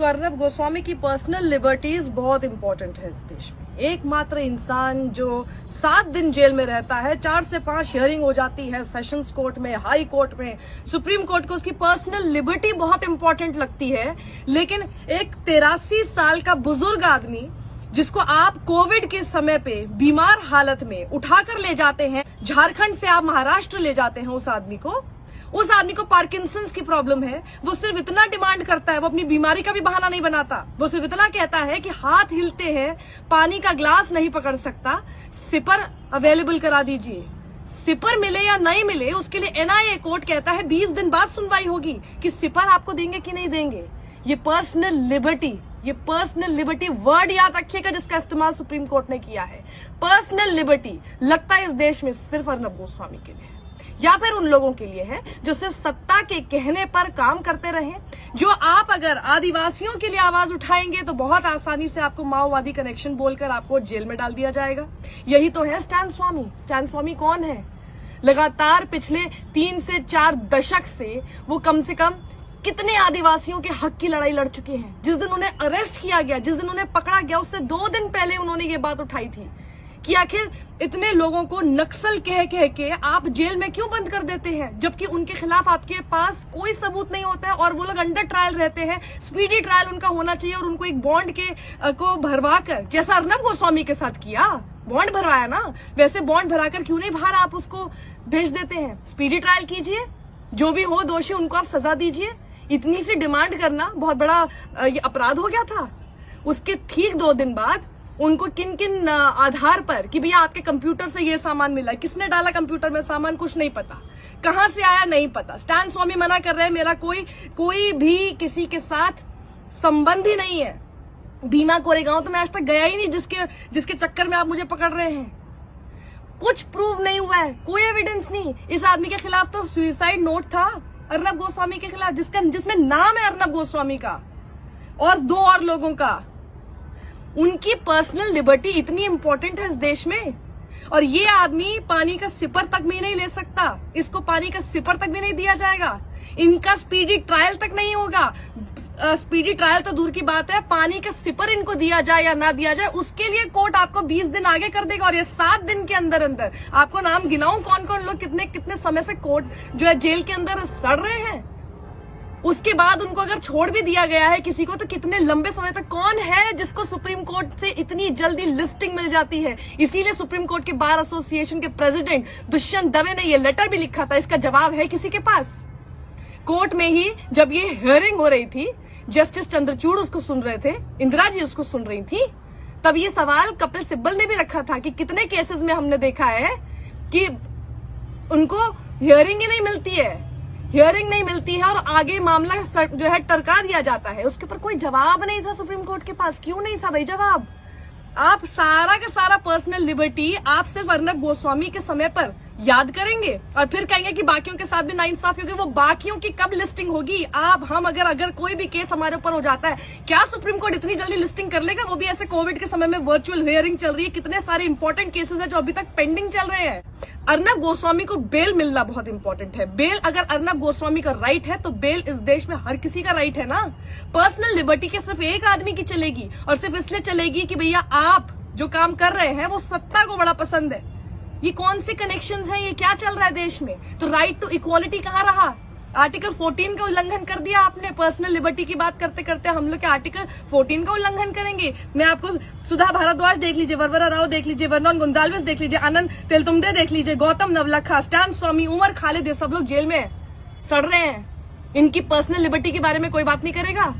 तो अर्नब गोस्वामी की personal liberties बहुत इंपॉर्टेंट है इस देश में। एकमात्र इंसान जो 7 दिन जेल में रहता है, 4 से 5 हियरिंग हो जाती है सेशंस कोर्ट में, हाई कोर्ट में, सुप्रीम कोर्ट को उसकी पर्सनल लिबर्टी बहुत इंपॉर्टेंट लगती है। लेकिन एक 83 साल का बुजुर्ग आदमी जिसको आप कोविड के समय पे बीमार हालत में उठाकर ले जाते हैं, झारखंड से आप महाराष्ट्र ले जाते हैं उस आदमी को पार्किंसंस की प्रॉब्लम है। वो सिर्फ इतना डिमांड करता है, वो अपनी बीमारी का भी बहाना नहीं बनाता, वो सिर्फ इतना कहता है कि हाथ हिलते हैं, पानी का ग्लास नहीं पकड़ सकता, सिपर अवेलेबल करा दीजिए। सिपर मिले या नहीं मिले उसके लिए एनआईए कोर्ट कहता है 20 दिन बाद सुनवाई होगी कि सिपर आपको देंगे कि नहीं देंगे। ये पर्सनल लिबर्टी वर्ड याद रखिएगा जिसका इस्तेमाल सुप्रीम कोर्ट ने किया है। पर्सनल लिबर्टी लगता है इस देश में सिर्फ अर्नब गोस्वामी के लिए है, या फिर उन लोगों के लिए है जो सिर्फ सत्ता के कहने पर काम करते रहे। जो आप अगर आदिवासियों के लिए आवाज उठाएंगे तो बहुत आसानी से आपको माओवादी कनेक्शन बोलकर आपको जेल में डाल दिया जाएगा। यही तो है स्टैन स्वामी। स्टैन स्वामी कौन है? लगातार पिछले 3 से 4 दशक से वो कम से कम कितने आदिवासियों के हक की लड़ाई लड़ चुके हैं। जिस दिन उन्हें अरेस्ट किया गया, जिस दिन उन्हें पकड़ा गया, उससे 2 दिन पहले उन्होंने ये बात उठाई थी कि आखिर इतने लोगों को नक्सल कह के आप जेल में क्यों बंद कर देते हैं, जबकि उनके खिलाफ आपके पास कोई सबूत नहीं होता है और वो लोग अंडर ट्रायल रहते हैं। स्पीडी ट्रायल उनका होना चाहिए और उनको एक बॉन्ड को भरवा कर, जैसा अर्नब गोस्वामी के साथ किया, बॉन्ड भरवाया ना, वैसे बॉन्ड भराकर क्यों नहीं बाहर आप उसको भेज देते हैं। स्पीडी ट्रायल कीजिए, जो भी हो दोषी उनको आप सजा दीजिए। इतनी सी डिमांड करना बहुत बड़ा ये अपराध हो गया था। उसके ठीक 2 दिन बाद उनको किन किन आधार पर कि भैया आपके कंप्यूटर से ये सामान मिला, किसने डाला कंप्यूटर में सामान, कुछ नहीं पता, कहां से आया नहीं पता। स्टैन स्वामी मना कर रहे हैं मेरा कोई भी किसी के साथ संबंध ही नहीं है। भीमा कोरेगांव तो मैं आज तक गया ही नहीं जिसके चक्कर में आप मुझे पकड़ रहे हैं। कुछ प्रूव नहीं हुआ है, कोई एविडेंस नहीं। इस आदमी के खिलाफ तो सुसाइड नोट था अर्नब गोस्वामी के खिलाफ, जिसमें नाम है अर्नब गोस्वामी का और 2 और लोगों का। उनकी पर्सनल लिबर्टी इतनी इंपॉर्टेंट है इस देश में, और ये आदमी पानी का सिपर तक भी नहीं ले सकता। इसको पानी का सिपर तक भी नहीं दिया जाएगा। इनका स्पीडी ट्रायल तक नहीं होगा। स्पीडी ट्रायल तो दूर की बात है, पानी का सिपर इनको दिया जाए या ना दिया जाए उसके लिए कोर्ट आपको 20 दिन आगे कर देगा। और ये 7 दिन के अंदर अंदर आपको नाम गिनाऊं कौन कौन लोग कितने समय से कोर्ट जो है जेल के अंदर सड़ रहे हैं। उसके बाद उनको अगर छोड़ भी दिया गया है किसी को तो कितने लंबे समय तक, कौन है जिसको सुप्रीम कोर्ट से इतनी जल्दी लिस्टिंग मिल जाती है। इसीलिए सुप्रीम कोर्ट के बार एसोसिएशन के प्रेसिडेंट दुष्यंत दवे ने ये लेटर भी लिखा था। इसका जवाब है किसी के पास? कोर्ट में ही जब ये हियरिंग हो रही थी, जस्टिस चंद्रचूड़ उसको सुन रहे थे, इंदिरा जी उसको सुन रही थी, तब ये सवाल कपिल सिब्बल ने भी रखा था कि कितने केसेस में हमने देखा है कि उनको हियरिंग ही नहीं मिलती है और आगे मामला जो है टरका दिया जाता है। उसके ऊपर कोई जवाब नहीं था सुप्रीम कोर्ट के पास। क्यों नहीं था भाई जवाब? आप सारा का सारा पर्सनल लिबर्टी आप सिर्फ अर्नब गोस्वामी के समय पर याद करेंगे और फिर कहेंगे कि बाकियों के साथ भी नाइंसाफी होगी। वो बाकियों की कब लिस्टिंग होगी? हम अगर कोई भी केस हमारे ऊपर हो जाता है, क्या सुप्रीम कोर्ट इतनी जल्दी लिस्टिंग कर लेगा? वो भी ऐसे कोविड के समय में वर्चुअल हियरिंग चल रही है, कितने सारे इंपॉर्टेंट केसेस है जो अभी तक पेंडिंग चल रहे हैं। अर्नब गोस्वामी को बेल मिलना बहुत इंपॉर्टेंट है। बेल अगर अर्नब गोस्वामी का राइट है तो बेल इस देश में हर किसी का राइट है ना। पर्सनल लिबर्टी के सिर्फ एक आदमी की चलेगी और सिर्फ इसलिए चलेगी कि भैया आप जो काम कर रहे हैं वो सत्ता को बड़ा पसंद है। ये कौन से कनेक्शंस हैं? ये क्या चल रहा है देश में? तो राइट टू इक्वालिटी कहाँ रहा? आर्टिकल 14 का उल्लंघन कर दिया आपने। पर्सनल लिबर्टी की बात करते करते हम लोग के आर्टिकल 14 का उल्लंघन करेंगे। मैं आपको सुधा भारद्वाज देख लीजिए, वरवरा राव देख लीजिए, वर्नॉन गोंजाल्विस देख लीजिए, आनंद तेलतुंबडे देख लीजिए, गौतम नवलखा, स्टैन स्वामी, उमर खालिद, ये सब लोग जेल में सड़ रहे हैं। इनकी पर्सनल लिबर्टी के बारे में कोई बात नहीं करेगा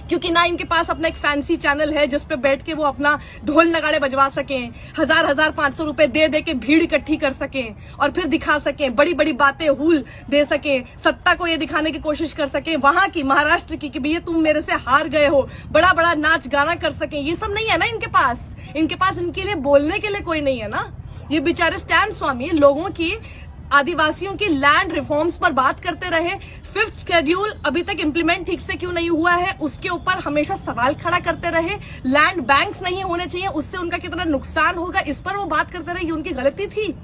क्योंकि ना इनके पास अपना एक फैंसी चैनल है जिसपे बैठ के वो अपना ढोल नगाड़े बजवा सकें, 1000-1500 रुपए दे के भीड़ इकट्ठी कर सकें और फिर दिखा सकें, बड़ी बड़ी बातें हूल दे सकें, सत्ता को ये दिखाने की कोशिश कर सकें, वहां की महाराष्ट्र की कि भैया तुम मेरे से हार गए हो, बड़ा बड़ा नाच गाना कर सकें। ये सब नहीं है ना इनके पास। इनके लिए बोलने के लिए कोई नहीं है ना। ये बेचारे स्टैन स्वामी लोगों की, आदिवासियों की लैंड रिफॉर्म्स पर बात करते रहे। 5th शेड्यूल अभी तक इंप्लीमेंट ठीक से क्यों नहीं हुआ है उसके ऊपर हमेशा सवाल खड़ा करते रहे। लैंड बैंक्स नहीं होने चाहिए, उससे उनका कितना नुकसान होगा इस पर वो बात करते रहे। ये उनकी गलती थी,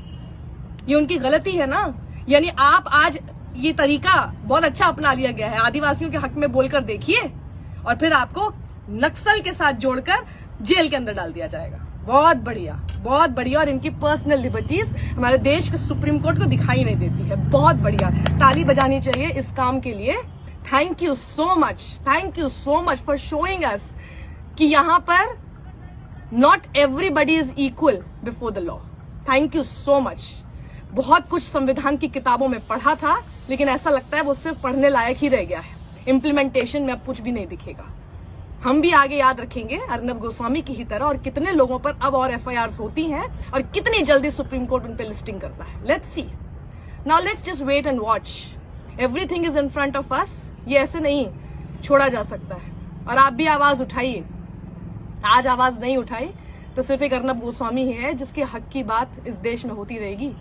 ये उनकी गलती है ना। यानी आप आज ये तरीका बहुत अच्छा अपना लिया गया है, आदिवासियों के हक में बोलकर देखिए और फिर आपको नक्सल के साथ जोड़कर जेल के अंदर डाल दिया जाएगा। बहुत बढ़िया, बहुत बढ़िया। और इनकी पर्सनल लिबर्टीज हमारे देश के सुप्रीम कोर्ट को दिखाई नहीं देती है। बहुत बढ़िया, ताली बजानी चाहिए इस काम के लिए। Thank you so much for showing us कि यहाँ पर not everybody is equal before the law. Thank you so much. बहुत कुछ संविधान की किताबों में पढ़ा था, लेकिन ऐसा लगता है वो सिर्फ पढ़ने लायक ही रह गया है। इम्प्लीमेंटेशन में अब कुछ भी नहीं दिखेगा। हम भी आगे याद रखेंगे अर्नब गोस्वामी की ही तरह, और कितने लोगों पर अब और FIRs होती हैं और कितनी जल्दी सुप्रीम कोर्ट उन पे लिस्टिंग करता है। Let's see, now let's just wait and watch. Everything is in front of us. ये ऐसे नहीं छोड़ा जा सकता है। और आप भी आवाज उठाइए। आज आवाज नहीं उठाई तो सिर्फ एक अर्नब गोस्वामी ही है जिसके हक की बात इस देश में होती रहेगी।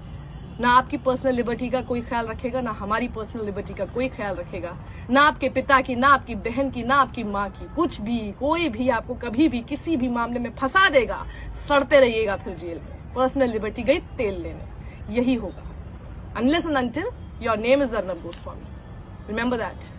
ना आपकी पर्सनल लिबर्टी का कोई ख्याल रखेगा, ना हमारी पर्सनल लिबर्टी का कोई ख्याल रखेगा, ना आपके पिता की, ना आपकी बहन की, ना आपकी माँ की। कुछ भी, कोई भी आपको कभी भी किसी भी मामले में फंसा देगा, सड़ते रहिएगा फिर जेल में। पर्सनल लिबर्टी गई तेल लेने, यही होगा। Unless and until your name is Arnab Goswami, remember that.